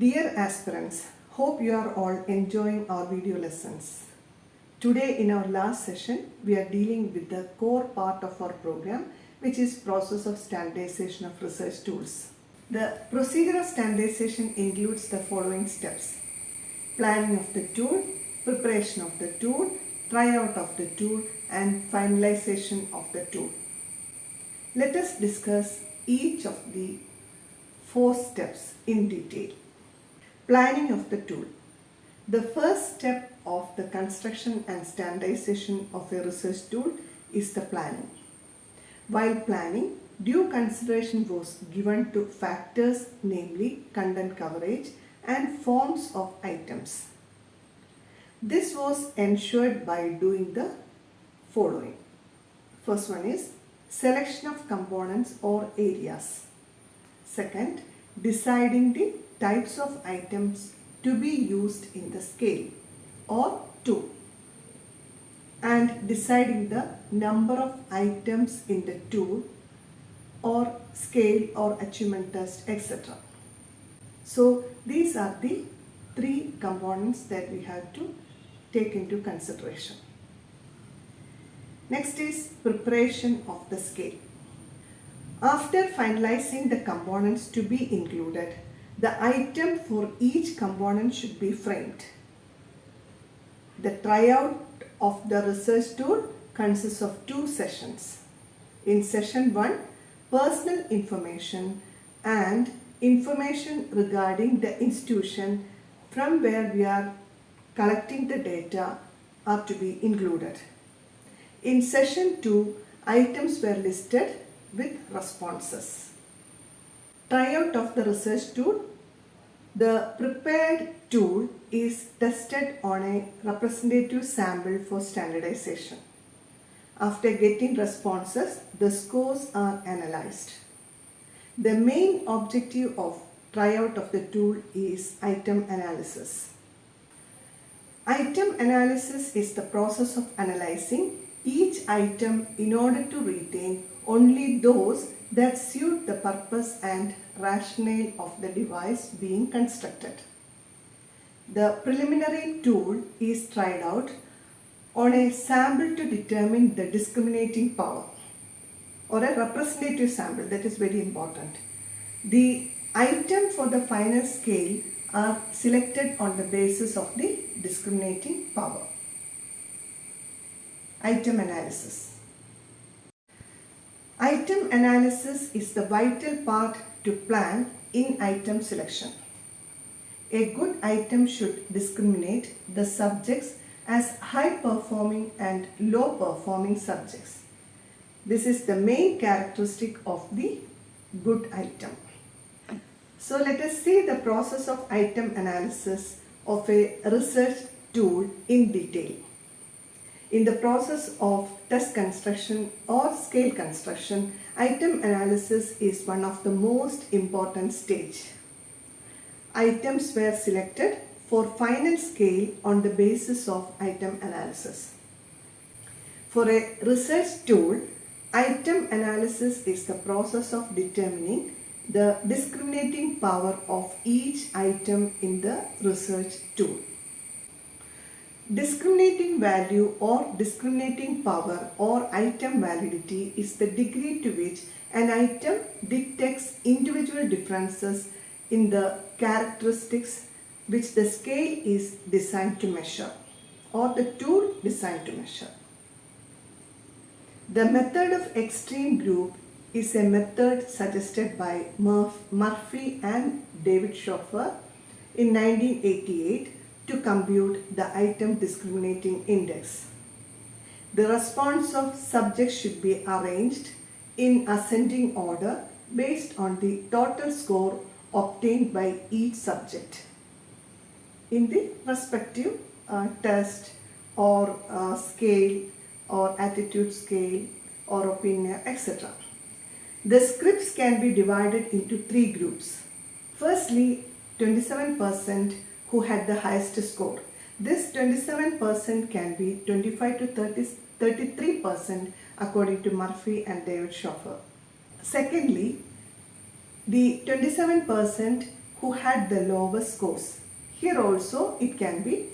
Dear aspirants, hope you are all enjoying our video lessons. Today in our last session, we are dealing with the core part of our program, which is process of standardization of research tools. The procedure of standardization includes the following steps: planning of the tool, preparation of the tool, tryout of the tool, and finalization of the tool. Let us discuss each of the 4 steps in detail. Planning of the tool. The first step of the construction and standardization of a research tool is the planning. While planning, due consideration was given to factors, namely content coverage and forms of items. This was ensured by doing the following. First one is selection of components or areas. Second, deciding the types of items to be used in the scale or tool, and deciding the number of items in the tool or scale or achievement test, etc. So these are the 3 components that we have to take into consideration. Next is preparation of the scale. After finalizing the components to be included, the item for each component should be framed. The tryout of the research tool consists of 2 sessions. In session 1, personal information and information regarding the institution from where we are collecting the data are to be included. In session 2, items were listed with responses. Tryout of the research tool. The prepared tool is tested on a representative sample for standardization. After getting responses, the scores are analyzed. The main objective of tryout of the tool is item analysis. Item analysis is the process of analyzing each item in order to retain only those that suit the purpose and rationale of the device being constructed. The preliminary tool is tried out on a sample to determine the discriminating power, or a representative sample. That is very important. The item for the final scale are selected on the basis of the discriminating power. Item analysis. Item analysis is the vital part to plan in item selection. A good item should discriminate the subjects as high performing and low performing subjects. This is the main characteristic of the good item. So let us see the process of item analysis of a research tool in detail. In the process of test construction or scale construction, item analysis is one of the most important stage. Items were selected for final scale on the basis of item analysis. For a research tool, item analysis is the process of determining the discriminating power of each item in the research tool. Discriminating value or discriminating power or item validity is the degree to which an item detects individual differences in the characteristics which the scale is designed to measure, or the tool designed to measure. The method of extreme group is a method suggested by Murphy and David Schoffer in 1988 to compute the item discriminating index. The response of subjects should be arranged in ascending order based on the total score obtained by each subject in the respective test or scale or attitude scale or opinion, etc. The scripts can be divided into 3 groups. Firstly, 27% who had the highest score. This 27% can be 25 to 33% according to Murphy and David Schoffer. Secondly, the 27% who who had the lowest scores. Here also it can be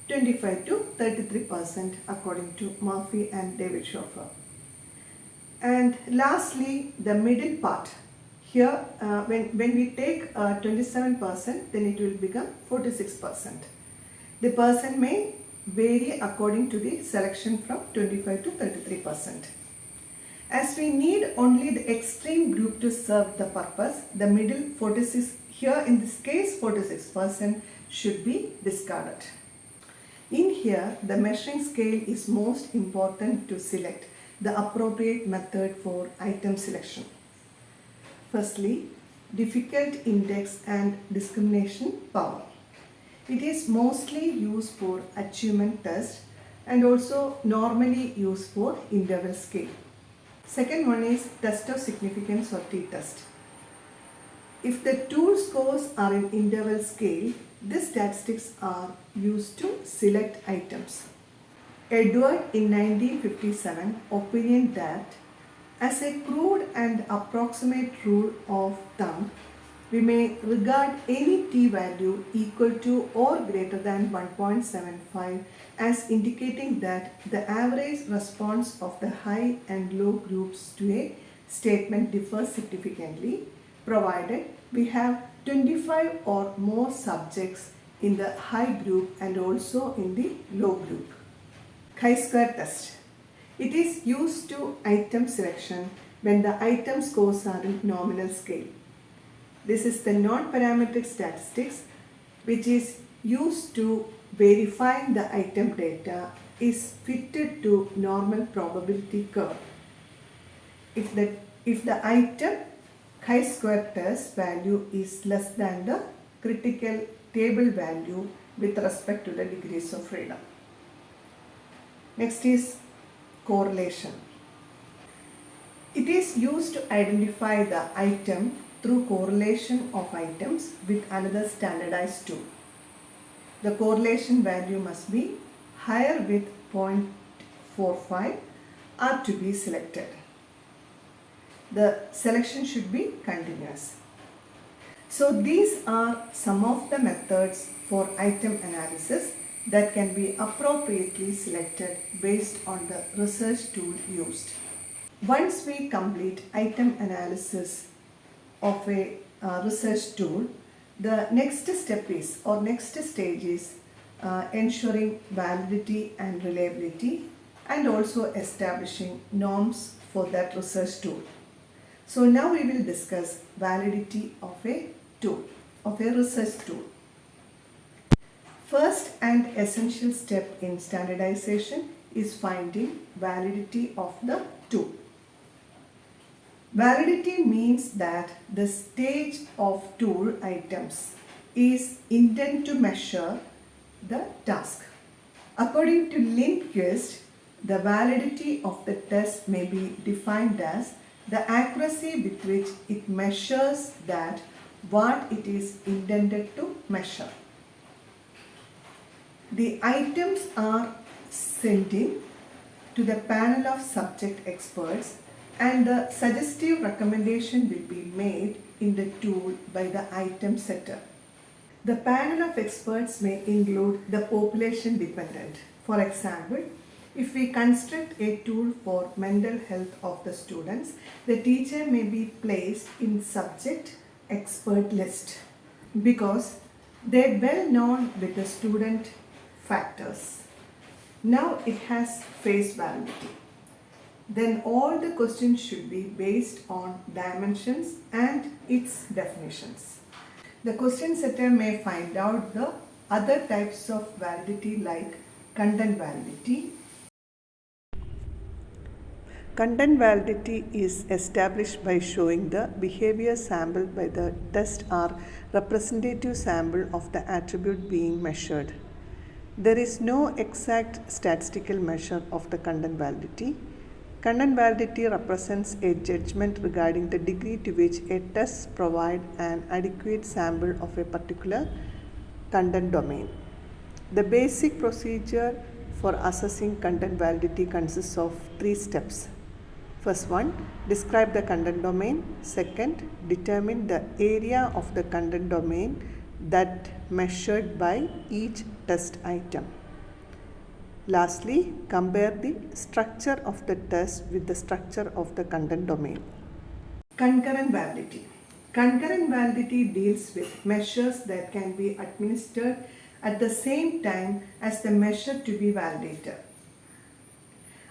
25 to 33% according to Murphy and David Schofer. And lastly, the middle part. Here when we take 27%, then it will become 46%. The person may vary according to the selection from 25 to 33%. As we need only the extreme group to serve the purpose, the middle 46, here in this case 46% should be discarded. In here, the measuring scale is most important to select the appropriate method for item selection. Firstly, difficult index and discrimination power. It is mostly used for achievement test and also normally used for interval scale. Second one is test of significance or t-test. If the tool scores are in interval scale, these statistics are used to select items. Edward in 1957 opined that as a crude and approximate rule of thumb, we may regard any t-value equal to or greater than 1.75 as indicating that the average response of the high and low groups to a statement differs significantly, provided we have 25 or more subjects in the high group and also in the low group. Chi-square test. It is used to item selection when the item scores are in nominal scale. This is the non-parametric statistics which is used to verify the item data is fitted to normal probability curve. If the item chi-square test value is less than the critical table value with respect to the degrees of freedom. Next is correlation. It is used to identify the item through correlation of items with another standardized tool. The correlation value must be higher with 0.45 are to be selected. The selection should be continuous. So these are some of the methods for item analysis that can be appropriately selected based on the research tool used. Once we complete item analysis of a research tool, the next step is or next stage is ensuring validity and reliability and also establishing norms for that research tool. So now we will discuss validity of a tool, of a research tool. First and essential step in standardization is finding validity of the tool. Validity means that the stage of tool items is intended to measure the task. According to Lindquist, the validity of the test may be defined as the accuracy with which it measures that what it is intended to measure. The items are sent in to the panel of subject experts and the suggestive recommendation will be made in the tool by the item setter. The panel of experts may include the population dependent. For example, if we construct a tool for mental health of the students, the teacher may be placed in subject expert list because they are well known with the student factors. Now it has face validity. Then all the questions should be based on dimensions and its definitions. The question setter may find out the other types of validity like content validity. Content validity is established by showing the behavior sampled by the test are representative sample of the attribute being measured. There is no exact statistical measure of the content validity. Content validity represents a judgment regarding the degree to which a test provides an adequate sample of a particular content domain. The basic procedure for assessing content validity consists of 3 steps. First one, describe the content domain. Second, determine the area of the content domain that measured by each test item. Lastly, compare the structure of the test with the structure of the content domain. Concurrent validity. Concurrent validity deals with measures that can be administered at the same time as the measure to be validated.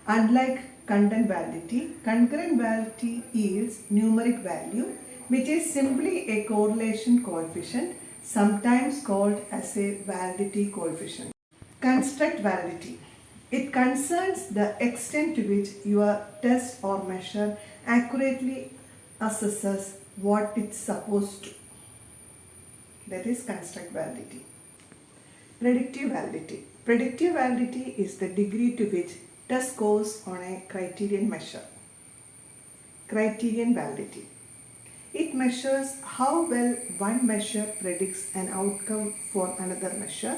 Unlike content validity, concurrent validity yields numeric value, which is simply a correlation coefficient, sometimes called as a validity coefficient. Construct validity. It concerns the extent to which your test or measure accurately assesses what it's supposed to. That is construct validity. Predictive validity. Predictive validity is the degree to which test scores on a criterion measure. Criterion validity. It measures how well one measure predicts an outcome for another measure.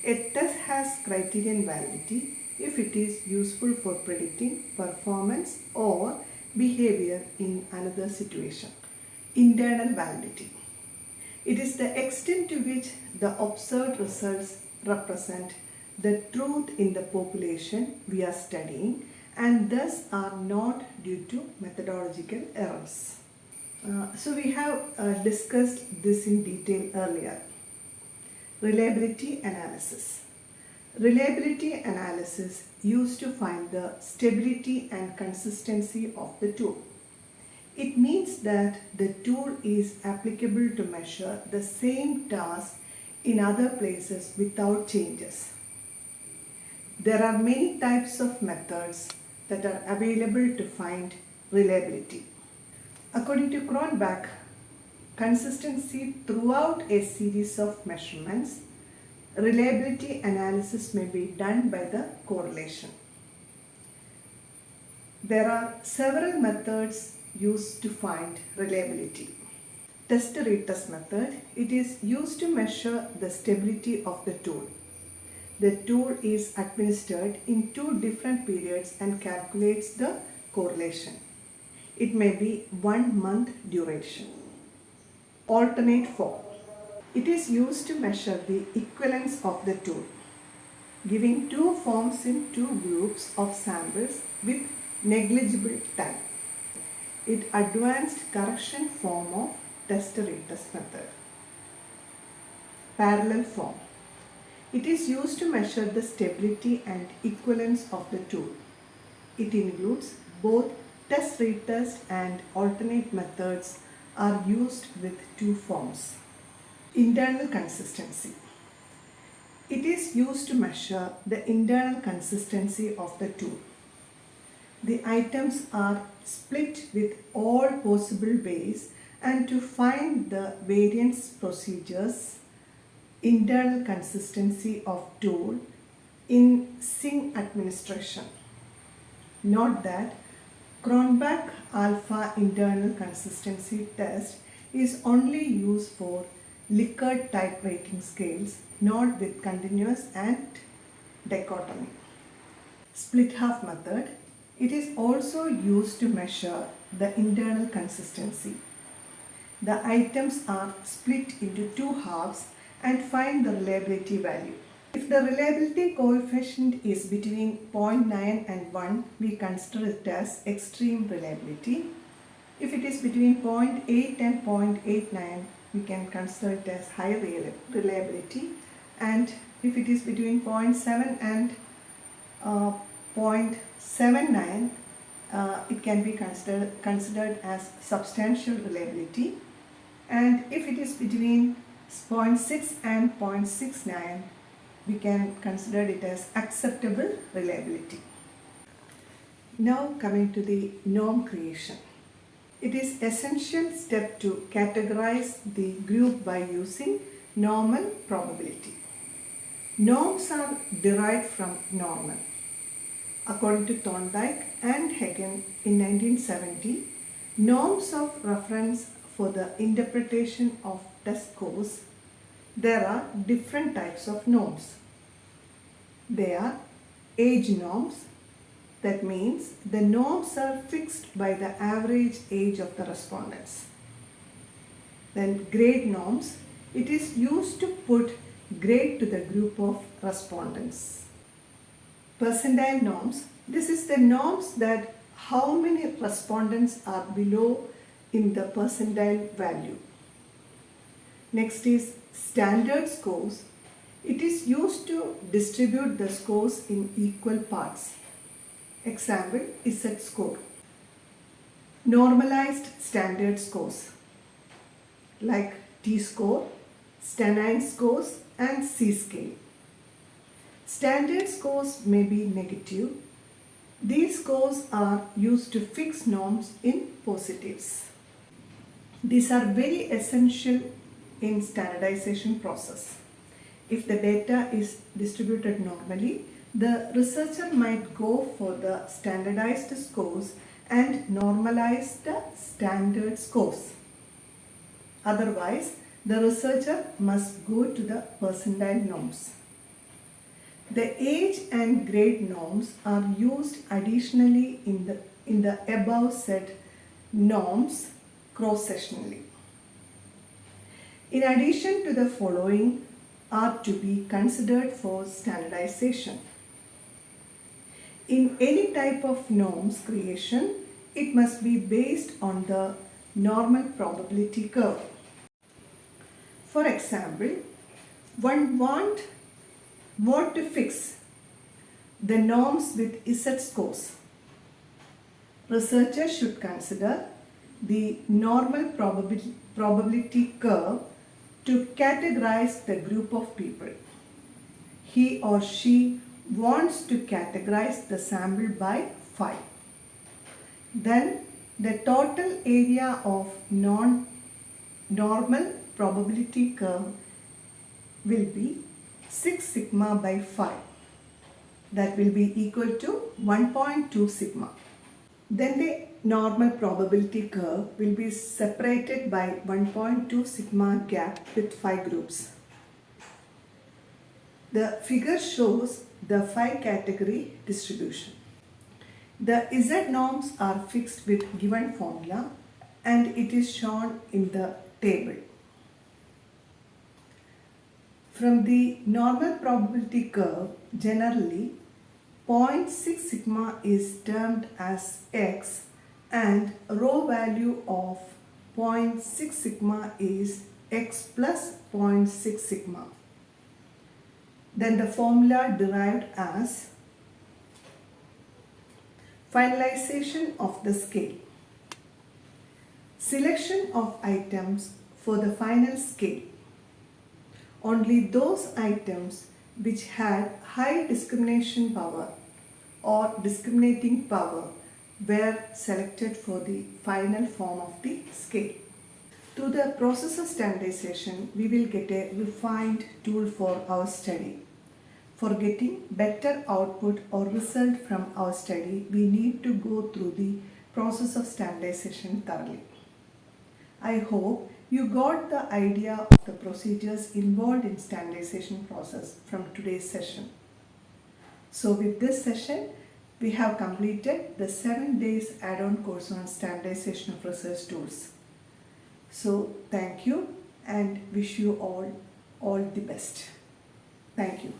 A test has criterion validity if it is useful for predicting performance or behavior in another situation. Internal validity. It is the extent to which the observed results represent the truth in the population we are studying and thus are not due to methodological errors. So we have discussed this in detail earlier. Reliability analysis. Reliability analysis used to find the stability and consistency of the tool. It means that the tool is applicable to measure the same task in other places without changes. There are many types of methods that are available to find reliability. According to Cronbach, consistency throughout a series of measurements, reliability analysis may be done by the correlation. There are several methods used to find reliability. Test-retest method. It is used to measure the stability of the tool. The tool is administered in 2 different periods and calculates the correlation. It may be 1 month duration. Alternate form. It is used to measure the equivalence of the tool, giving 2 forms in 2 groups of samples with negligible time. It advanced correction form of test-retest method. Parallel form. It is used to measure the stability and equivalence of the tool. It includes both test-retest and alternate methods are used with 2 forms. Internal consistency. It is used to measure the internal consistency of the tool. The items are split with all possible ways and to find the variance procedures, internal consistency of tool in sync administration. Note that Cronbach alpha internal consistency test is only used for Likert type rating scales, not with continuous and dichotomy. Split half method. It is also used to measure the internal consistency. The items are split into 2 halves and find the reliability value. If the reliability coefficient is between 0.9 and 1, we consider it as extreme reliability. If it is between 0.8 and 0.89, we can consider it as high reliability. And if it is between 0.7 and 0.79, it can be considered as substantial reliability. And if it is between 0.6 and 0.69, we can consider it as acceptable reliability. Now coming to the norm creation. It is essential step to categorize the group by using normal probability. Norms are derived from normal. According to Thorndike and Hagen in 1970, norms of reference for the interpretation of test scores, there are different types of norms. They are age norms, That means the norms are fixed by the average age of the respondents. Then grade norms, it is used to put grade to the group of respondents. Percentile norms, this is the norms that how many respondents are below in the percentile value. Next is standard scores. It is used to distribute the scores in equal parts. Example, Z score. Normalized standard scores like T-score, Stanine scores and C-scale. Standard scores may be negative. These scores are used to fix norms in positives. These are very essential in standardization process. If the data is distributed normally, the researcher might go for the standardized scores and normalize the standard scores. Otherwise, the researcher must go to the percentile norms. The age and grade norms are used additionally in the above said norms cross-sectionally. In addition to the following are to be considered for standardization. In any type of norms creation, it must be based on the normal probability curve. For example, one want to fix the norms with Z scores. Researchers should consider the normal probability curve to categorize the group of people. He or she wants to categorize the sample by phi. Then the total area of non-normal probability curve will be 6 sigma by phi. That will be equal to 1.2 sigma. Then the normal probability curve will be separated by 1.2 sigma gap with phi groups. The figure shows the Phi category distribution. The Z norms are fixed with given formula and it is shown in the table. From the normal probability curve, generally 0.6 sigma is termed as X and rho value of 0.6 sigma is X plus 0.6 sigma. Then the formula derived as finalization of the scale. Selection of items for the final scale. Only those items which had high discrimination power or discriminating power were selected for the final form of the scale. Through the process of standardization, we will get a refined tool for our study. For getting better output or result from our study, we need to go through the process of standardization thoroughly. I hope you got the idea of the procedures involved in standardization process from today's session. So with this session, we have completed the 7 days add-on course on standardization of research tools. So thank you and wish you all the best. Thank you.